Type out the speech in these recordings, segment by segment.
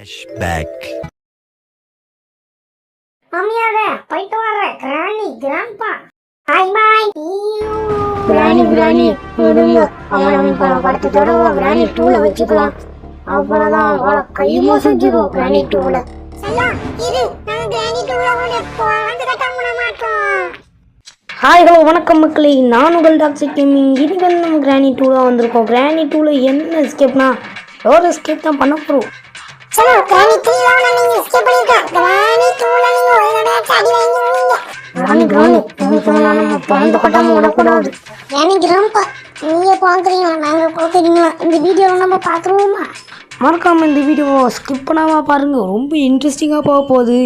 Flashback. மாமியார போயிட்டு வர்றேன். கிராணி கிராண்ட்பா பாய் பாய். கிராணி விடுங்க. அவன் படத்தை தொடருவோம். கிராணி 2ல வச்சுக்கலாம். அவ்வளவுதான் அவளை கையுமா செஞ்சிடும். கிராணி 2ல செல்லம் இரு, நாங்க கிராணி 2ல வந்து கட்ட மாட்டோம். ஹாய் ஹலோ வணக்கம் மக்களே, நான் உங்கள் டாக்ஸிக் கேமிங். இதுக்கு நம்ம கிராணி 2ல வந்திருக்கோம். கிராணி 2ல என்ன எஸ்கேப்னா ஒரு எஸ்கேப் தான் பண்ண போகிறோம். செல்லம் கிராணி 3ல நீங்க எஸ்கேப் பண்ணிட்டோம். கிராணி 2ல நீங்க ஒழுங்கா அடி வாங்குவீங்க. கிராணி நம்ம பறந்து கட்டாம விடக்கூடாது. கிராணி கிராண்ட்பா நீங்க பாக்குறீங்களா நாங்க பாக்குறீங்களா? இந்த வீடியோவை நம்ம பாத்துருவோமா? மறக்காம இந்த வீடியோவை ஸ்கிப் பண்ணாம பாருங்க, ரொம்ப இன்ட்ரெஸ்டிங்காக போக போகுது.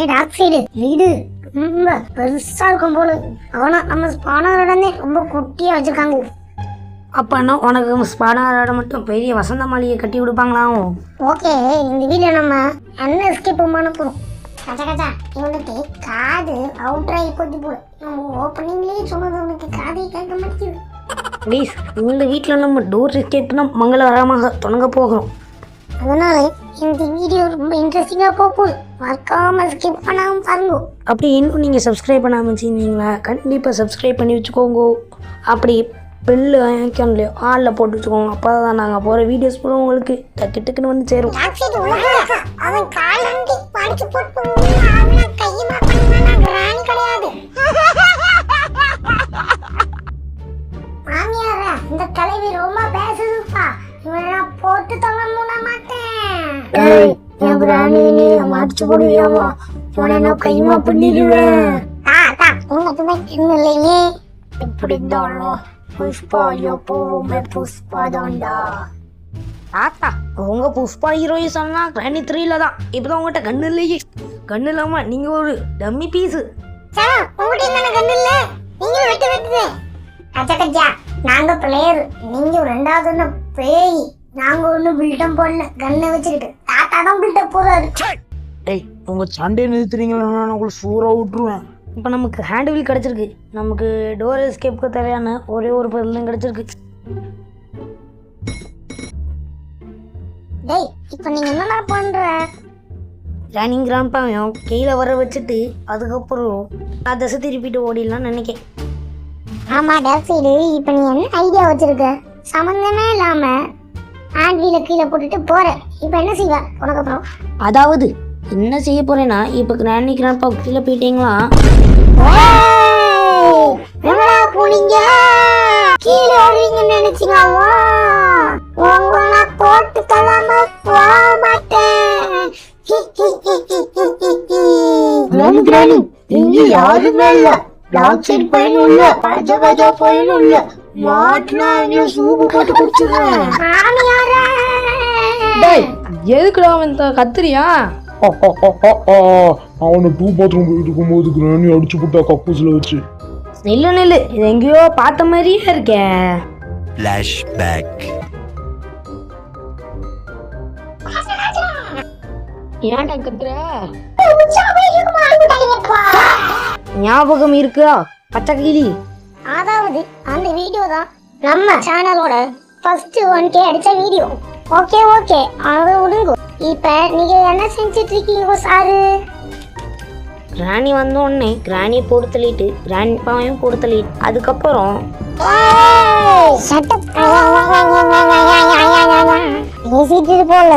ஏ டாக் சைடு வீடு ரொம்ப பெருசா இருக்கும் போல. ஆனா நம்ம ஸ்பானர் உடனே ரொம்ப குட்டியா வச்சிருக்காங்க. அப்பன்னா உனக்கு ஸ்பானாரோட மட்டும் பெரிய வசந்த மாளிகை கட்டி கொடுப்பாங்களாம். ஓகே, இந்த வீடியோ நம்ம என்ன எஸ்கேப் பண்ண போறோம். கச்சா கச்சா இவனுக்கு காது அவுட்ராய் போட்டு போல. நம்ம ஓப்பனிங்லேயே சொன்னது உனக்கு காதை கேட்க மாட்டேங்குது. ப்ளீஸ், இந்த வீட்டில் நம்ம டோர் எஸ்கேப்னா மங்களகரமாக தொடங்க போகிறோம். அதனால இந்த வீடியோ ரொம்ப இன்ட்ரெஸ்டிங்காக போகுது. மறக்காம ஸ்கிப் பண்ணாமல் பாருங்க. அப்படி இன்னும் நீங்கள் சப்ஸ்கிரைப் பண்ணாமல் வச்சுருந்தீங்களா, கண்டிப்பாக சப்ஸ்கிரைப் பண்ணி வச்சுக்கோங்க. அப்படி பெல்லு ஐக்கான்லையோ ஆளில் போட்டு வச்சுக்கோங்க. அப்போ தான் நாங்கள் போகிற வீடியோஸ் கூட உங்களுக்கு டக்கு டக்குன்னு வந்து சேரும். அவன் காலண்டி படிச்சு போட்டு அவனை கையுமா பண்ணா கிராணி கிடையாது. மாமியார இந்த தலைவி ரொம்ப பேசுதுப்பா. இவனை போட்டு தொலை மூட மாட்டேன். என் பிராணி நீ மாடிச்சு போடுவியாமா? உடனே கையுமா பண்ணிடுவேன். உனக்குமே இல்லையே. இப்படி தானோ புஷ்பா எப்போவுமே புஷ்பா தான்டா. தாத்தா உங்க புஷ்பா ஹீரோயின் சொன்னா கிராணி 3ல தான். இப்போதான் உங்கள்கிட்ட கண்ணு இல்லையே. கண்ணு இல்லாம நீங்க ஒரு டம்மி பீஸு. உங்கள்கிட்ட தானே கண்ணு இல்லை, நீங்க வெட்டு வெட்டுது. கச்சா கச்சா நாங்க பிளேயர், நீங்க ரெண்டாவது ஒண்ணு பேய். நாங்க ஒண்ணு பில்டம் போடல, கண்ணை வச்சுக்கிட்டு. தாத்தா தான் பில்டப் போறாரு. ஏய் உங்க சண்டையை நிறுத்துறீங்களா? நான் உங்களுக்கு சூறாக விட்டுருவேன். இப்போ நமக்கு ஹேண்ட் வீல் கிடச்சிருக்கு. நமக்கு டோர் எஸ்கேப்க்கு தேவையான ஒரே ஒரு பொருளும் கிடச்சிருக்கு. டேய் இப்போ நீங்க என்ன பண்ற? ரன்னிங் கிராம்பாவையும் கீழே வர வச்சுட்டு அதுக்கப்புறம் நான் தசை திருப்பிட்டு ஓடிடலாம்னு நினைக்கிறேன். ஆமா டாக்ஸைடு, இப்போ நீ என்ன ஐடியா வச்சிருக்க? சம்மந்தமே இல்லாம ஹேண்ட் வீல கீழே போட்டுட்டு போற. இப்போ என்ன செய்வ உனக்கு அப்புறம்? அதாவது என்ன செய்ய போறேன்னா, இப்போ கிராணி கிராண்ட்பா கீழே போயிட்டீங்களா, போனீங்க கீழே ஓடுவீங்கன்னு நினைச்சீங்களா? உங்களை போட்டு தள்ளாம போக மாட்டேன். கிராணி இங்க யாருமே இல்ல. டாக் சைடு பையனும் இல்ல, பஜ பையனும் இல்ல. மாட்டினா இங்க சூப்பு போட்டு குடிச்சிடுறேன். டேய் எதுக்குடா அவன் கத்துறியா? அவனை 2 பாத்ரூம் போயிட்டு இருக்கும்போது கிராணி அடிச்சு போட்டா கக்கூசில் வச்சு. நில்லு இது எங்கேயோ பார்த்த மாதிரியே இருக்கே. Flashback. ஏன்டா கத்துற? ஞாபகம் இருக்கா பச்சை கிளி? அதாவது அந்த வீடியோ தான் நம்ம சேனலோட ஃபர்ஸ்ட் 1K அடிச்ச வீடியோ. ஓகே அது விடுங்க. இப்ப நீங்க என்ன செஞ்சிட்டு இருக்கீங்க சாரு? கிராணி வந்த உடனே கிராணியை போட்டு தள்ளிட்டு கிராண்ட்பாவையும் போட்டு தள்ளிட்டு அதுக்கப்புறம் போல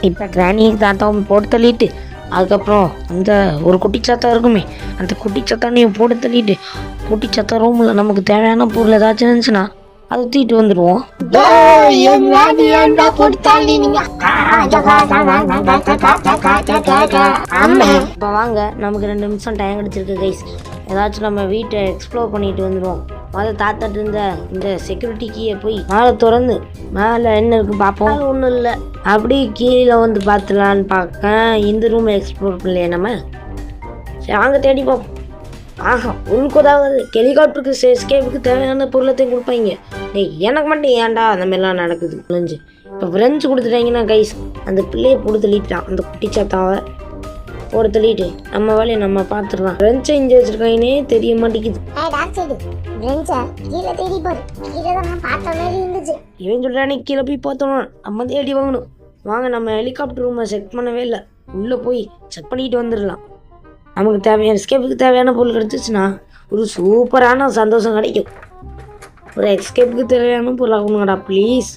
இப்போ கிராணி தாத்தாவும் போட்டு தள்ளிட்டு அதுக்கப்புறம் அந்த ஒரு குட்டி சத்தம் இருக்குமே, அந்த குட்டி சத்தானையும் போட்டு தள்ளிட்டு குட்டி சத்தம் ரூமில் நமக்கு தேவையான பொருள் ஏதாச்சும் இருந்துச்சுன்னா அதை தூக்கிட்டு வந்துடுவோம். இப்போ வாங்க, நமக்கு 2 நிமிஷம் டைம் கிடச்சிருக்கு கைஸ். ஏதாச்சும் நம்ம வீட்டை எக்ஸ்ப்ளோர் பண்ணிட்டு வந்துடுவோம். முதல்ல தாத்தாட்டு இருந்த இந்த செக்யூரிட்டி கீயை போய் மேலே திறந்து மேலே என்ன இருக்கு பார்ப்போம். ஒன்றும் இல்லை, அப்படியே கீழே வந்து பார்த்துலான்னு பார்க்க இந்த ரூமை எக்ஸ்ப்ளோர் பண்ணலையே நம்ம. சரி அங்கே தேடி பார்ப்போம். ஆஹா, உனக்கு ஏதாவது ஹெலிகாப்டருக்கு எஸ்கேப்புக்கு தேவையான பொருளத்தையும் கொடுப்பாங்க. டேய் எனக்கு மட்டும் ஏன்டா அந்த மாதிரிலாம் நடக்குது புரிஞ்சு. இப்போ ஃப்ரெஞ்சு கொடுத்துட்டாங்கன்னா கைஸ் அந்த பிள்ளையை போட்டு தள்ளிட்டான் அந்த குட்டி சாத்தாவை. ஒரு தள்ளிட்டு நம்ம வேலையை நம்ம பார்த்துடலாம். ஃப்ரெண்ட்ஸை இங்கே வச்சிருக்காங்கன்னே தெரிய மாட்டேங்குது. டாக் சைடு ஃப்ரெண்ட்ஸா கீழே தேடி பாரு. கீழே தான் நான் பார்த்த மாதிரி இருந்துச்சு. இவன் சொல்கிறானே கீழே போய் பார்த்தோம், நம்ம தேடி வாங்கணும். வாங்க, நம்ம ஹெலிகாப்டர் ரூமை செக் பண்ணவே இல்லை, உள்ளே போய் செக் பண்ணிட்டு வந்துடலாம். நமக்கு தேவையான எஸ்கேப்புக்கு தேவையான பொருள் கிடச்சிச்சுன்னா ஒரு சூப்பரான சந்தோஷம் கிடைக்கும். ஒரு எஸ்கேப்புக்கு தேவையான பொருள் ஆகணுங்கடா ப்ளீஸ்.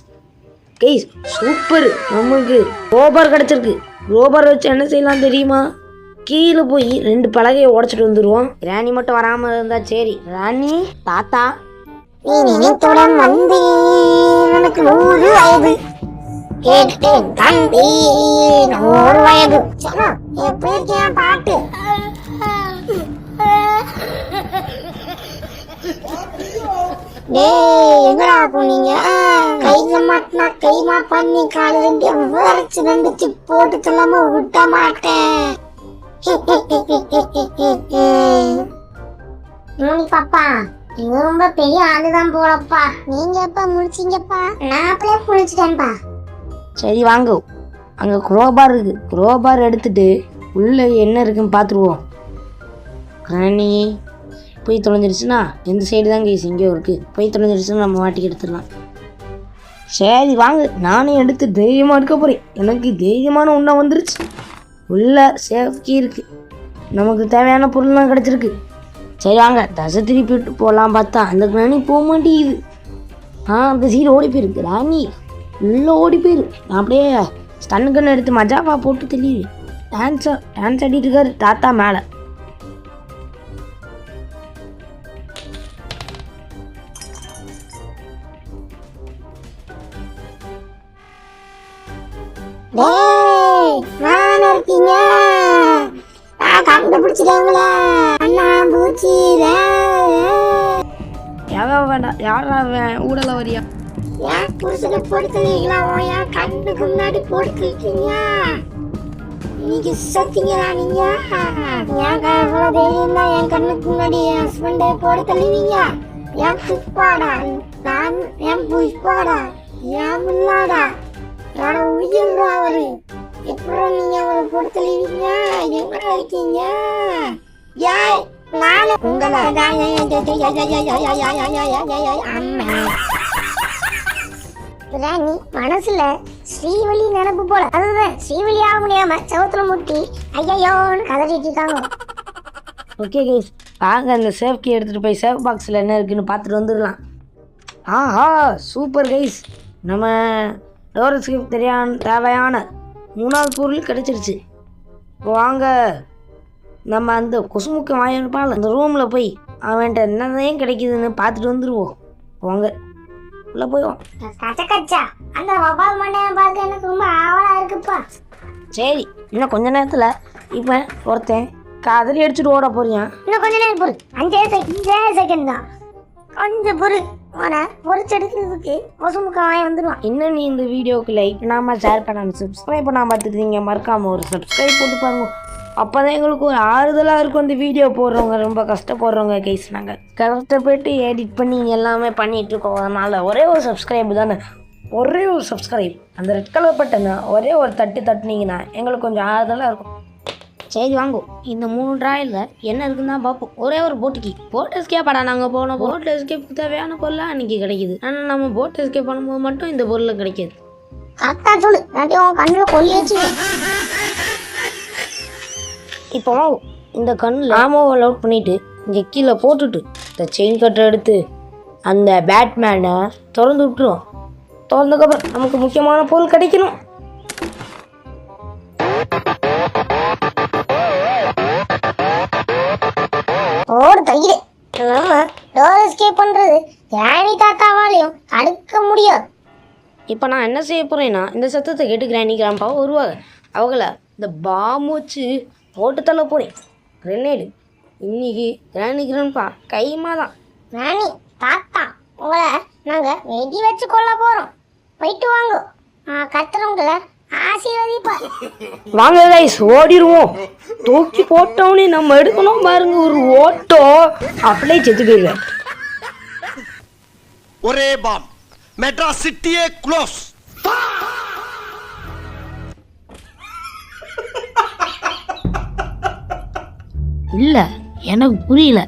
கைஸ் சூப்பர், நமக்கு ரோபார் கிடச்சிருக்கு. ரோபார் வச்சு என்ன செய்யலாம் தெரியுமா? கீழே போய் 2 பலகையை உடச்சிட்டு வந்துடுவோம். ராணி மட்டும் வராமல் இருந்தா சரி. ராணி தாத்தா, நீ நினைத்துடன் வந்து எனக்கு 100 வயது கேட்டேன் தம்பி 100 வயது. சரி எப்படி இருக்கேன் பாட்டு. எங்கடா போனீங்க? கையில மாட்டினா கைமா பண்ணி கால 2 வரைச்சு 2 சிப் போட்டு சொல்லாம விட்ட மாட்டேன். பாப்பா நீங்க ரொம்ப பெரிய ஆளுதான் போலப்பா. நீங்க எப்ப முடிச்சீங்கப்பா? நான் அப்படியே முடிச்சிட்டேன்ப்பா. சரி வாங்க, அங்கே குரோபார் இருக்கு. குரோபார் எடுத்துட்டு உள்ளே என்ன இருக்குன்னு பார்த்துருவோம். ராணி போய் தொலைஞ்சிருச்சுன்னா எந்த சைடு தான் கேஸ் இங்கே இருக்குது. போய் தொலைஞ்சிருச்சுன்னா நம்ம வாட்டிக்கு எடுத்துடலாம். சரி வாங்க, நானே எடுத்து தைரியமாக இருக்க போகிறேன். எனக்கு தைரியமான ஒன்றா வந்துருச்சு. உள்ள சேஃப்கி இருக்குது, நமக்கு தேவையான பொருள்லாம் கிடச்சிருக்கு. சரி வாங்க, தசை திருப்பி விட்டு போகலாம். பார்த்தா அந்த ராணி போக மாட்டேங்குது. அந்த சீடு ஓடி போயிருக்கு. ராணி உள்ளே ஓடி போயிரு. நான் அப்படியே ஸ்டன்னுக்குன்னு எடுத்து மஜாவா போட்டு தெளிவு டான்ஸ் ஆடிட்டு இருக்காரு தாத்தா மேலே. இருக்கீங்க கண்டுபிடிச்சிட்டாங்களா? அண்ணா பூச்சி யாரா ஊடல வரியா? ஏன் புருஷனை பொடுத்துறீங்களா? ஏன் கண்ணுக்கு முன்னாடி பொடுத்துருக்கீங்க? நீங்க சத்திங்களா? நீங்க ஏன் எவ்வளவு தைரியம் தான் என் கண்ணுக்கு முன்னாடி என் ஹஸ்பண்டை போட தள்ளுவீங்க? என் புஷ்பாடா, நான் என் புஷ்பாடா, என் முன்னாடா, என்னோட உயிர்டா அவரு. எப்படி நீங்க அவரை போட தள்ளுவீங்க? எங்க இருக்கீங்க? ஏன் நான் உங்களை ராணி மனசுல ஸ்ரீவலி நினப்பு போல. அதுதான் ஸ்ரீவலி ஆக முடியாம சவத்துல முட்டி ஐயோன்னு கதறிட்டு இருக்காங்க. ஓகே கைஸ், வாங்க அந்த சேஃப்கி எடுத்துகிட்டு போய் சேஃப் பாக்ஸில் என்ன இருக்குன்னு பார்த்துட்டு வந்துடலாம். ஆஹா சூப்பர் கைஸ், நம்ம டோரஸ்க்கு தேவையான 3வது பொருள் கிடச்சிருச்சு. வாங்க நம்ம அந்த கொசுமுக்கு வாங்கிப்பால் அந்த ரூமில் போய் அவன்கிட்ட என்னதான் கிடைக்குதுன்னு பார்த்துட்டு வந்துடுவோம். வாங்க உள்ளே போயிடுவோம். அந்த வபால் மண்டையை பார்க்க எனக்கு ரொம்ப ஆவலா இருக்குப்பா. சரி இன்னும் கொஞ்ச நேரத்தில் இப்போ ஒருத்தன் கதறி அடிச்சுட்டு ஓட போறியான். இன்னும் கொஞ்ச நேரம் பொருள் 5 செகண்ட் தான். கொஞ்சம் பொருள் பொறிச்செடுக்கிறதுக்கு கொசுமுக்க வாங்கி வந்துடுவான். இன்னும் நீ இந்த வீடியோவுக்கு லைக் பண்ணாமல் ஷேர் பண்ணாமல் சப்ஸ்கிரைப் பண்ணாமல் பார்த்துட்டு மறக்காமல் ஒரு சப்ஸ்கிரைப் போட்டு பாருங்க. அப்போ தான் எங்களுக்கு ஒரு ஆறுதலாக இருக்கும். இந்த வீடியோ போடுறவங்க ரொம்ப கஷ்டப்படுறவங்க கைஸ், நாங்கள் கஷ்டப்பட்டு எடிட் பண்ணி எல்லாமே பண்ணிகிட்ருக்கோம். அதனால் ஒரே ஒரு சப்ஸ்கிரைப் தானே, ஒரே ஒரு சப்ஸ்கிரைப், அந்த ரெட் கலர் பட்டனை ஒரே ஒரு தட்டுனீங்கன்னா எங்களுக்கு கொஞ்சம் ஆறுதலாக இருக்கும். சரி வாங்கும், இந்த 3 ட்ராயில் என்ன இருக்குன்னு தான் பார்ப்போம். ஒரே ஒரு போட் எஸ்கேப்பாடா நாங்கள் போனோம். போட் எஸ்கேப்புக்கு தேவையான பொருளாக அன்றைக்கி கிடைக்கிது. ஆனால் நம்ம போட் எஸ்கேப் பண்ணும்போது மட்டும் இந்த பொருள் கிடைக்கிது. கரெக்டாக சொல்லு, கண்ணில் கொல்லியாச்சு. இப்போ இந்த கண்ணில் ஆமோவை லவுட் பண்ணிவிட்டு இங்கே கீழே போட்டுட்டு இந்த செயின் கட்டை எடுத்து அந்த பேட்மேனை திறந்து விட்டுருவோம். திறந்ததுக்கப்புறம் நமக்கு முக்கியமான பொருள் கிடைக்கணும். ஓடு தையிலே நம்ம டோர் எஸ்கேப் பண்ணுறது கிராணி தாத்தாவாலையும் தடுக்க முடியாது. இப்போ நான் என்ன செய்ய போகிறேன்னா, இந்த சத்தத்தை கேட்டு கிராணி கிராம்பா வருவாங்க. அவங்கள இந்த பாம்பு வச்சு போட்டு தள்ள போகிறேன். கிரெனேடு இன்னைக்கு கிராணி கிராம்பா கைமா தான். கிராணி தாத்தா உங்களை நாங்கள் வெடி வச்சு கொள்ள போகிறோம். போயிட்டு வாங்க, கத்துறவங்கள ஆசீர்வதிப்பா. வாங்க கைஸ் ஓடிடுவோம். தூக்கி போட்டோன்னே நம்ம எடுக்கணும் பாருங்க ஒரு ஓட்டோ, அப்படியே செத்து போயிடுவேன். ஒரே பாம் மெட்ராஸ் சிட்டியே க்ளோஸ். இல்லை எனக்கு புரியல.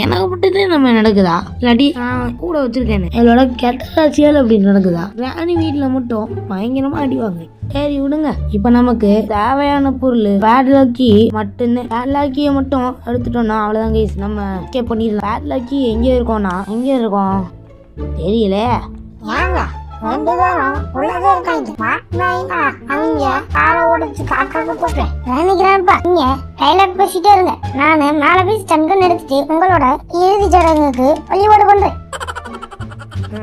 எனக்கு மட்டும்தான் நம்ம நடக்குதா இல்லாட்டி நான் கூட வச்சிருக்கேன் என்னோட கெட்ட ராசியால் அப்படி நடக்குதா? ராணி வீட்டில் மட்டும் பயங்கரமாக அடிவாங்க. சரி விடுங்க. இப்போ நமக்கு தேவையான பொருள் பேட்லாக்கி மட்டும்தான். பேட்லாக்கியை மட்டும் எடுத்துட்டோம்னா அவ்வளோதான் கைஸ், நம்ம எஸ்கேப் பண்ணிடலாம். பேட்லாக்கி எங்கே இருக்கோம்னா எங்கே இருக்கோம் தெரியல. ஏங்க 2 பேரும் உள்ளதே இருக்காங்க. மாட்டினாங்க அவங்க காரை ஓடிச்சு காக்காக்கு போட்டேன் நினைக்கிறேன்ப்பா. நீங்க டைலாக் பேசிட்டே இருங்க, நானு மேல போய் ஸ்டன்கன் எடுத்துட்டு உங்களோட இறுதி சடங்குக்கு வழிபாடு பண்றேன்.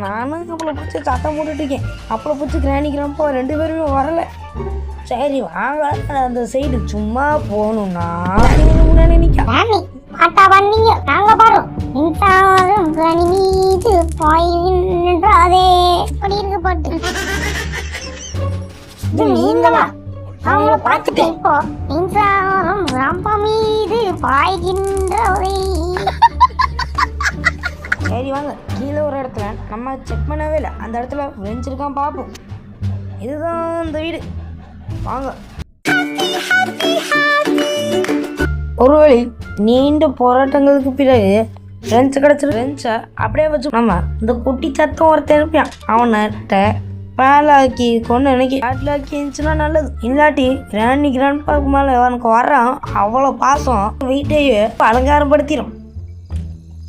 நானும் அப்பளை பிடிச்சி சத்தம் போட்டுட்டு இருக்கேன். அப்பளை பிடிச்சி கிராணிக்கிறப்போ 2 பேருமே வரல. சரி வாங்க அந்த சைடு சும்மா போகணும்னா முன்னாடி நிற்க ராணி பாட்டா பண்ணீங்க, நாங்க பாடுறோம். மின்சாரம் ராணி மீது பாய்கின்றாதே அப்படி இருக்க பாட்டு. இது நீங்களா? அவங்கள பார்த்துட்டு இப்போ மின்சாரம் ரம்பா மீது பாய்கின்றதே. சரி வாங்க கீழே ஒரு இடத்துல நம்ம செக் பண்ணவே இல்லை, அந்த இடத்துல வெஞ்சிருக்கான் பார்ப்போம். இதுதான் இந்த வீடு, வாங்க. ஒரு வழி நீண்ட போராட்டங்களுக்கு பிறகு ரெஞ்ச் கிடச்சிரு. ரெஞ்சை அப்படியே வச்சு நம்ம இந்த குட்டி சத்தம் ஒருத்தன் இருப்பான், அவன்கிட்ட பேட்லாக்கி கொண்டு நினைக்கி பேட்லாக்கி இருந்துச்சுன்னா நல்லது. இல்லாட்டி ராணி கிராண்ட்பாக்கு மேலே அவனுக்கு வர்றான் அவ்வளோ பாசம் வீட்டையே அலங்காரப்படுத்திடும்.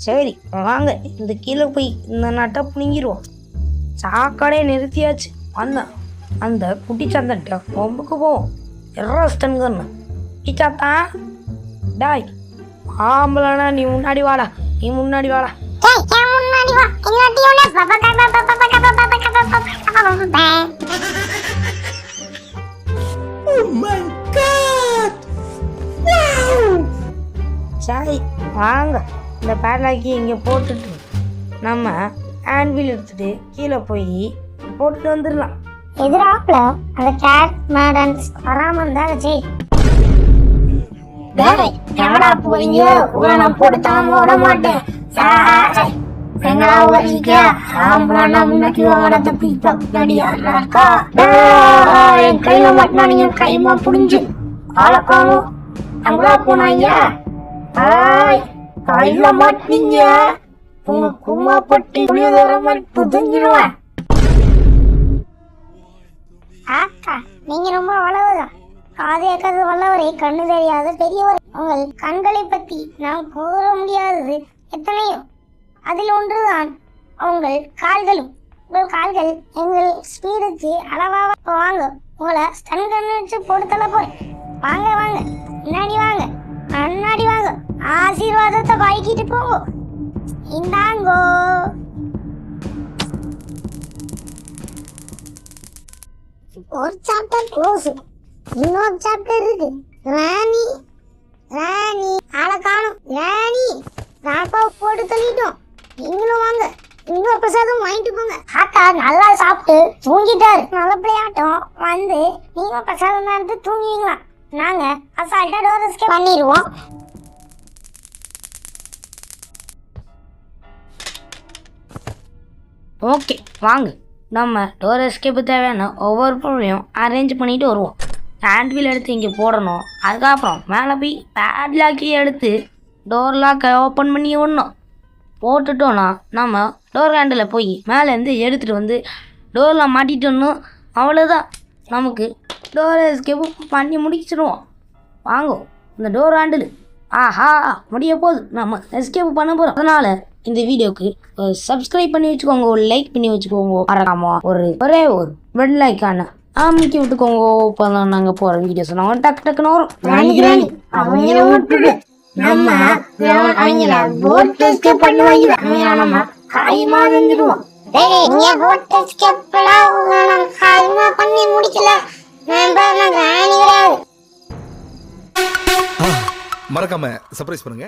சரி வாங்க இந்த கீழே போய் இந்த நட்டை பிடுங்கிடுவோம். சாக்கடையை நிறுத்தியாச்சு. வந்தான் அந்த குட்டி சந்தன்ட்ட கொம்புக்கு போவோம். எர்ரஸ்டன்கன்னு குட்டி சாத்தா டாய் ஆம்பளனா நீ முன்னாடி வாடா, நீ முன்னாடி வாடா. முன்னாடி வா, இல்லாட்டி சரி வாங்க இந்த பேட்லாக்கி இங்கே போட்டுட்டு நம்ம ஹேண்ட்வீல் எடுத்துட்டு கீழே போய் போட்டுட்டு வந்துடலாம். எதிராப்புல அந்த கேட் மேடன்ஸ் வராம இருந்தா சரி. எங்கடா போறீங்க? நான் போட்டுத்தான் ஓட மாட்டேன். எங்கடா ஓடுறீங்க? முன்னாடி வாங்கடா தப்பிக்கா. என் கையில மாட்டினா நீங்க கைமா புடிஞ்சு ஆளக்காலும் அங்கடா போனாங்க. கையில மாட்டீங்க உங்க கும்மா பட்டி புளியோதர மாதிரி புதுங்கிடுவேன். ஆக்கா நீங்க ரொம்ப வளவுதான். காது ஏற்காது வல்லவரை கண்ணு தெரியாத பெரியவர். உங்கள் கண்களை பற்றி நாம் கூற முடியாதது எத்தனையோ, அதில் ஒன்றுதான் உங்கள் கால்களும். உங்கள் கால்கள் எங்கள் ஸ்பீடுக்கு அளவாக. வாங்க உங்களை ஸ்டன் கண்ணு வச்சு போட்டு தள்ள போறேன். வாங்க வாங்க முன்னாடி வாங்க, முன்னாடி வாங்க. ஆசீர்வாதத்தை வாங்கிட்டு போங்க. இந்தாங்கோ. ஒரு சாப்டர் க்ளோஸ், இன்னொரு சாப்டர் இருக்கு. ராணி ராணி ஆளை காணும். ராணி ராப்பா போட்டு தள்ளிட்டோம். நீங்களும் வாங்க, இன்னொரு பிரசாதம் வாங்கிட்டு போங்க. ஆத்தா நல்லா சாப்பிட்டு தூங்கிட்டாரு. நல்ல பிள்ளையாட்டம் வந்து நீங்க பிரசாதம் தான் தூங்குவீங்களா? நாங்க அசால்ட்டா டோர் எஸ்கேப் பண்ணிடுவோம். ஓகே வாங்க நம்ம டோர் எஸ்கேப்பு தேவையான ஒவ்வொரு பொருளையும் அரேஞ்ச் பண்ணிட்டு வருவோம். ஹேண்ட்வீல் எடுத்து இங்கே போடணும். அதுக்கப்புறம் மேலே போய் பேட்லாக்கி எடுத்து டோர் லாக்கை ஓப்பன் பண்ணி விடணும். போட்டுட்டோன்னா நம்ம டோர் ஹேண்டில் போய் மேலேருந்து எடுத்துகிட்டு வந்து டோரில் மாட்டிட்டோன்னு அவ்வளோதான். நமக்கு டோர் எஸ்கேப்பு பண்ணி முடிச்சிடுவோம். வாங்க இந்த டோர் ஹேண்டில் ஆஹா முடிய போகுது, நம்ம எஸ்கேப் பண்ண போகிறோம். அதனால் இந்த வீடியோக்கு சப்ஸ்கிரைப் பண்ணி வச்சுக்கோங்க, ஒரு லைக் பண்ணி வச்சுக்கோங்க. மறக்காம ஒரே ஒரு பெல் லைக்கான அமைக்கி விட்டுக்கோங்க. இப்போ தான் நாங்கள் போகிற வீடியோஸ் நாங்கள் டக்கு டக்குன்னு வரும். மறக்காம சர்ப்ரைஸ் பண்ணுங்க.